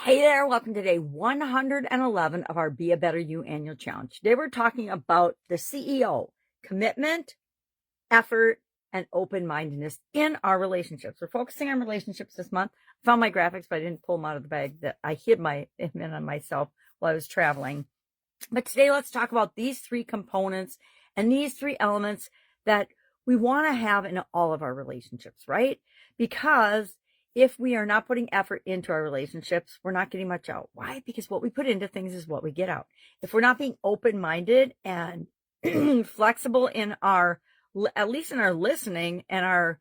Hey there, welcome to day 111 of our Be a Better You annual challenge. Today we're talking about the CEO, commitment, effort, and open-mindedness in our relationships. We're focusing on relationships this month. I found my graphics, but I didn't pull them out of the bag. That I hid them on myself while I was traveling. But today let's talk about these three components and these three elements that we want to have in all of our relationships, right? Because if we are not putting effort into our relationships, we're not getting much out. Why? Because what we put into things is what we get out. If we're not being open-minded and flexible in our, at least in our listening and our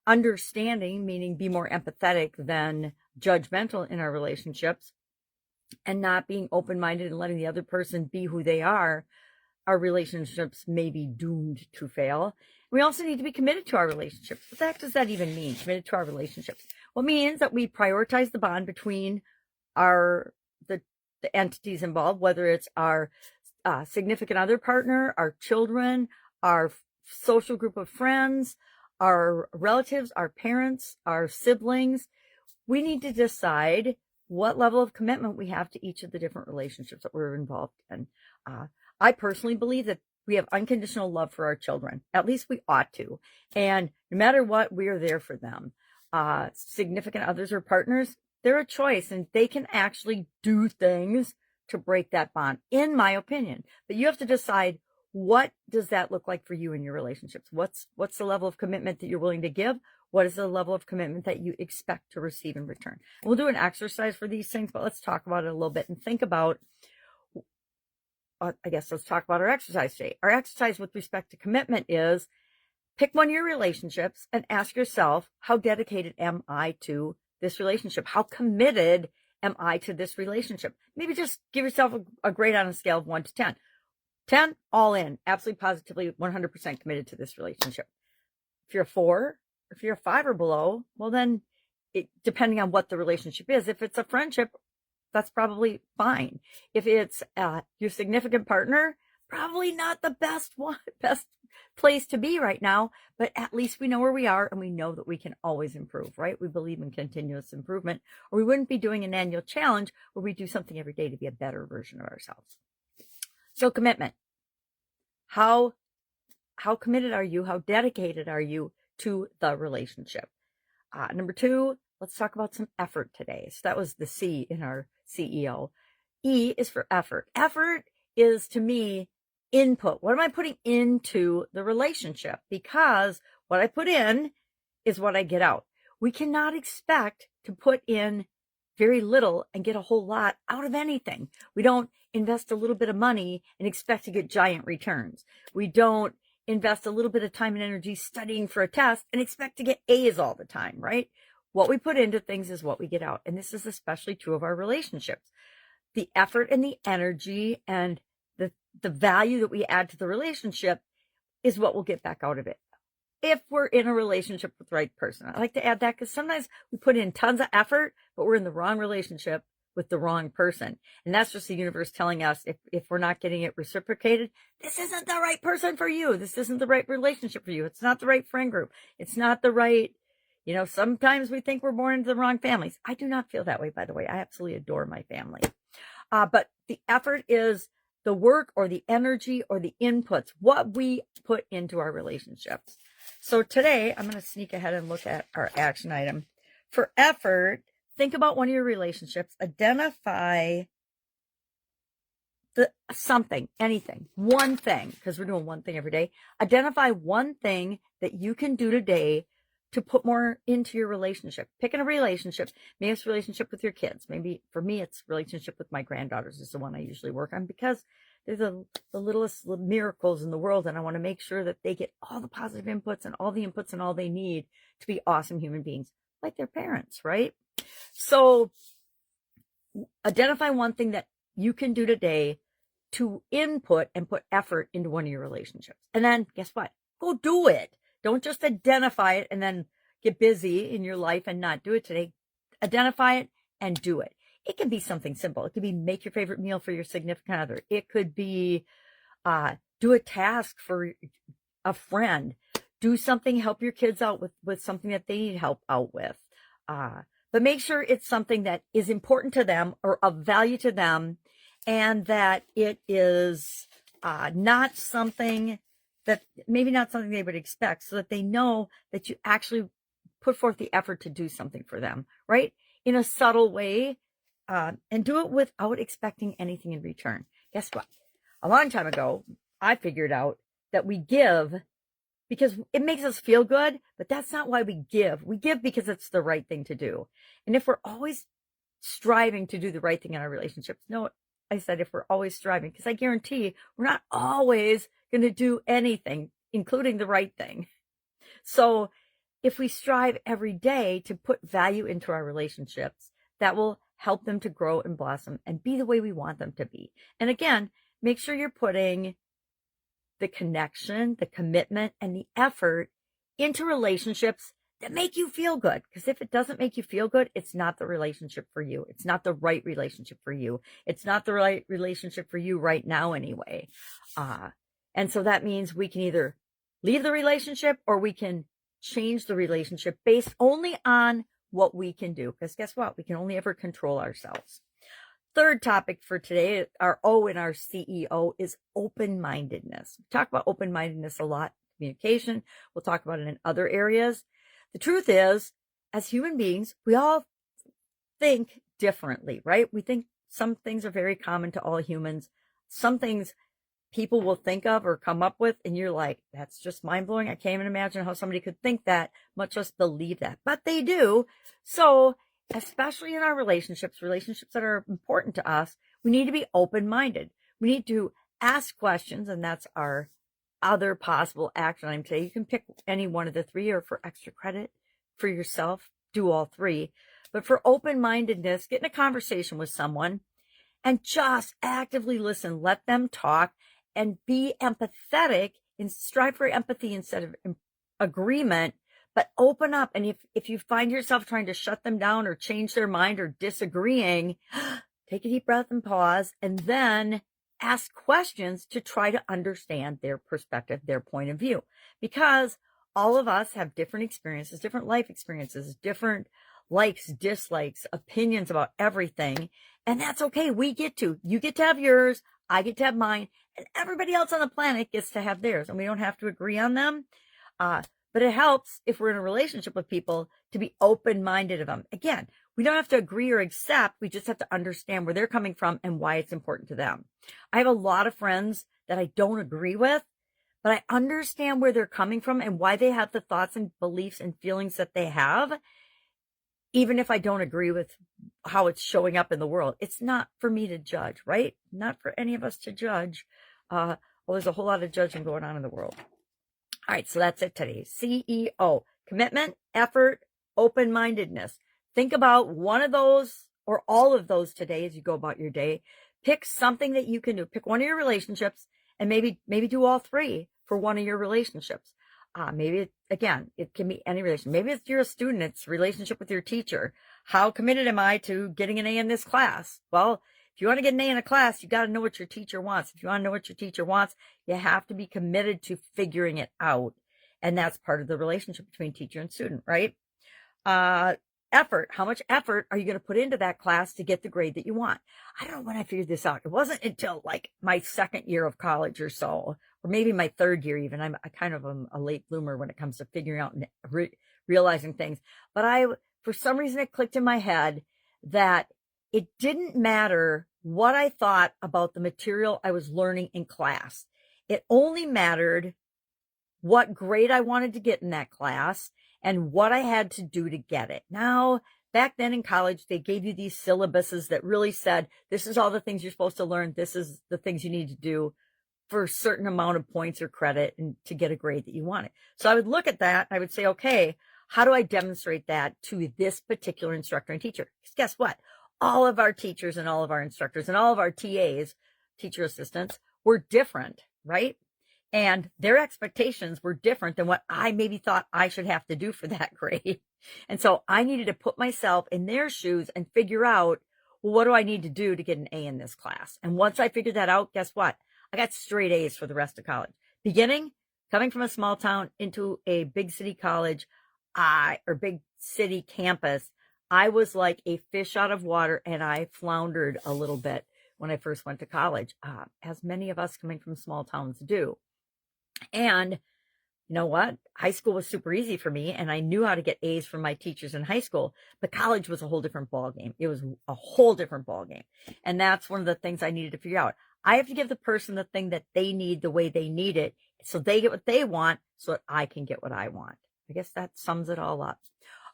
understanding, meaning be more empathetic than judgmental in our relationships, and not being open-minded and letting the other person be who they are, our relationships may be doomed to fail. We also need to be committed to our relationships. What the heck does that even mean, committed to our relationships? Well, it means that we prioritize the bond between the entities involved, whether it's our significant other partner, our children, our social group of friends, our relatives, our parents, our siblings. We need to decide what level of commitment we have to each of the different relationships that we're involved in. I personally believe that we have unconditional love for our children. At least we ought to. And no matter what, we are there for them. Significant others or partners, they're a choice and they can actually do things to break that bond, in my opinion. But you have to decide, what does that look like for you in your relationships? What's the level of commitment that you're willing to give? What is the level of commitment that you expect to receive in return? We'll do an exercise for these things, but let's talk about it a little bit and think about, let's talk about our exercise today. Our exercise with respect to commitment is pick one of your relationships and ask yourself, how dedicated am I to this relationship? How committed am I to this relationship? Maybe just give yourself a grade on a scale of 1 to 10. 10, all in, absolutely positively 100% committed to this relationship. If you're a 4, if you're a 5 or below, well then, depending on what the relationship is, if it's a friendship, that's probably fine. If it's your significant partner, probably not the best place to be right now, but at least we know where we are and we know that we can always improve, right? We believe in continuous improvement, or we wouldn't be doing an annual challenge where we do something every day to be a better version of ourselves. So commitment. How committed are you? How dedicated are you to the relationship? Number 2, let's talk about some effort today. So that was the C in our CEO. E is for effort. Effort is, to me, input. What am I putting into the relationship? Because what I put in is what I get out. We cannot expect to put in very little and get a whole lot out of anything. We don't invest a little bit of money and expect to get giant returns. We don't invest a little bit of time and energy studying for a test and expect to get A's all the time, right? What we put into things is what we get out. And this is especially true of our relationships. The effort and the energy and the value that we add to the relationship is what we'll get back out of it. If we're in a relationship with the right person. I like to add that because sometimes we put in tons of effort, but we're in the wrong relationship with the wrong person. And that's just the universe telling us, if we're not getting it reciprocated, this isn't the right person for you. This isn't the right relationship for you. It's not the right friend group. It's not the right, sometimes we think we're born into the wrong families. I do not feel that way, by the way. I absolutely adore my family. But the effort is the work or the energy or the inputs, what we put into our relationships. So today I'm going to sneak ahead and look at our action item. For effort, think about one of your relationships, identify anything, one thing, because we're doing one thing every day. Identify one thing that you can do today to put more into your relationship. Picking a relationship, maybe it's a relationship with your kids. Maybe for me, it's relationship with my granddaughters is the one I usually work on because they're the littlest miracles in the world. And I want to make sure that they get all the positive inputs and all the inputs and all they need to be awesome human beings, like their parents, right? So identify one thing that you can do today to input and put effort into one of your relationships. And then guess what? Go do it. Don't just identify it and then get busy in your life and not do it today. Identify it and do it. It can be something simple. It could be make your favorite meal for your significant other. It could be do a task for a friend. Do something, help your kids out with something that they need help out with. but make sure it's something that is important to them or of value to them, and that it is not something that maybe not something they would expect, so that they know that you actually put forth the effort to do something for them, right? In a subtle way, and do it without expecting anything in return. Guess what? A long time ago, I figured out that we give because it makes us feel good, but that's not why we give. We give because it's the right thing to do. And if we're always striving to do the right thing in our relationships, no, I said if we're always striving, because I guarantee we're not always going to do anything, including the right thing. So if we strive every day to put value into our relationships, that will help them to grow and blossom and be the way we want them to be. And again, make sure you're putting the connection, the commitment, and the effort into relationships that make you feel good. Because if it doesn't make you feel good, it's not the relationship for you. It's not the right relationship for you. It's not the right relationship for you right now anyway. And so that means we can either leave the relationship or we can change the relationship based only on what we can do. Because guess what? We can only ever control ourselves. Third topic for today, our O in our CEO, is open-mindedness. We talk about open-mindedness a lot in communication. We'll talk about it in other areas. The truth is, as human beings, we all think differently, right? We think some things are very common to all humans. Some things people will think of or come up with, and you're like, that's just mind-blowing. I can't even imagine how somebody could think that, much less believe that. But they do. So especially in our relationships that are important to us, we need to be open-minded. We need to ask questions, and that's our other possible action item today. You can pick any one of the three, or for extra credit for yourself, do all three. But for open-mindedness, get in a conversation with someone and just actively listen. Let them talk and be empathetic and strive for empathy instead of agreement. But open up. And if you find yourself trying to shut them down or change their mind or disagreeing, take a deep breath and pause, and then ask questions to try to understand their perspective, their point of view. Because all of us have different experiences, different life experiences, different likes, dislikes, opinions about everything. And that's okay. You get to have yours. I get to have mine. And everybody else on the planet gets to have theirs. And we don't have to agree on them. But it helps if we're in a relationship with people to be open-minded of them. Again, we don't have to agree or accept. We just have to understand where they're coming from and why it's important to them. I have a lot of friends that I don't agree with, but I understand where they're coming from and why they have the thoughts and beliefs and feelings that they have, even if I don't agree with how it's showing up in the world. It's not for me to judge, right? Not for any of us to judge. Well, there's a whole lot of judging going on in the world. All right, so that's it today. CEO, commitment, effort, open-mindedness. Think about one of those or all of those today as you go about your day. Pick something that you can do. Pick one of your relationships and maybe do all three for one of your relationships. Maybe, again, it can be any relationship. Maybe if you're a student, it's relationship with your teacher. How committed am I to getting an A in this class? Well, if you want to get an A in a class, you got to know what your teacher wants. If you want to know what your teacher wants, you have to be committed to figuring it out. And that's part of the relationship between teacher and student, right? Effort. How much effort are you going to put into that class to get the grade that you want? I don't know when I figured this out. It wasn't until like my second year of college or so, or maybe my third year even. I kind of am a late bloomer when it comes to figuring out and realizing things. But for some reason, it clicked in my head that it didn't matter what I thought about the material I was learning in class. It only mattered what grade I wanted to get in that class and what I had to do to get it. Now, back then in college, they gave you these syllabuses that really said, this is all the things you're supposed to learn. This is the things you need to do for a certain amount of points or credit and to get a grade that you wanted. So I would look at that. I would say, okay, how do I demonstrate that to this particular instructor and teacher? Because guess what? All of our teachers and all of our instructors and all of our TAs, teacher assistants, were different, right? And their expectations were different than what I maybe thought I should have to do for that grade. And so I needed to put myself in their shoes and figure out, well, what do I need to do to get an A in this class? And once I figured that out, guess what? I got straight A's for the rest of college. Coming from a small town into a big city college, or big city campus, I was like a fish out of water, and I floundered a little bit when I first went to college, as many of us coming from small towns do. And you know what? High school was super easy for me, and I knew how to get A's from my teachers in high school, but college was a whole different ball game. It was a whole different ball game. And that's one of the things I needed to figure out. I have to give the person the thing that they need the way they need it, so they get what they want, so that I can get what I want. I guess that sums it all up.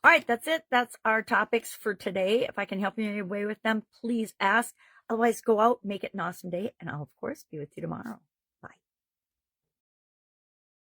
All right, that's it. That's our topics for today. If I can help you in any way with them, please ask. Otherwise, go out, make it an awesome day, and I'll, of course, be with you tomorrow.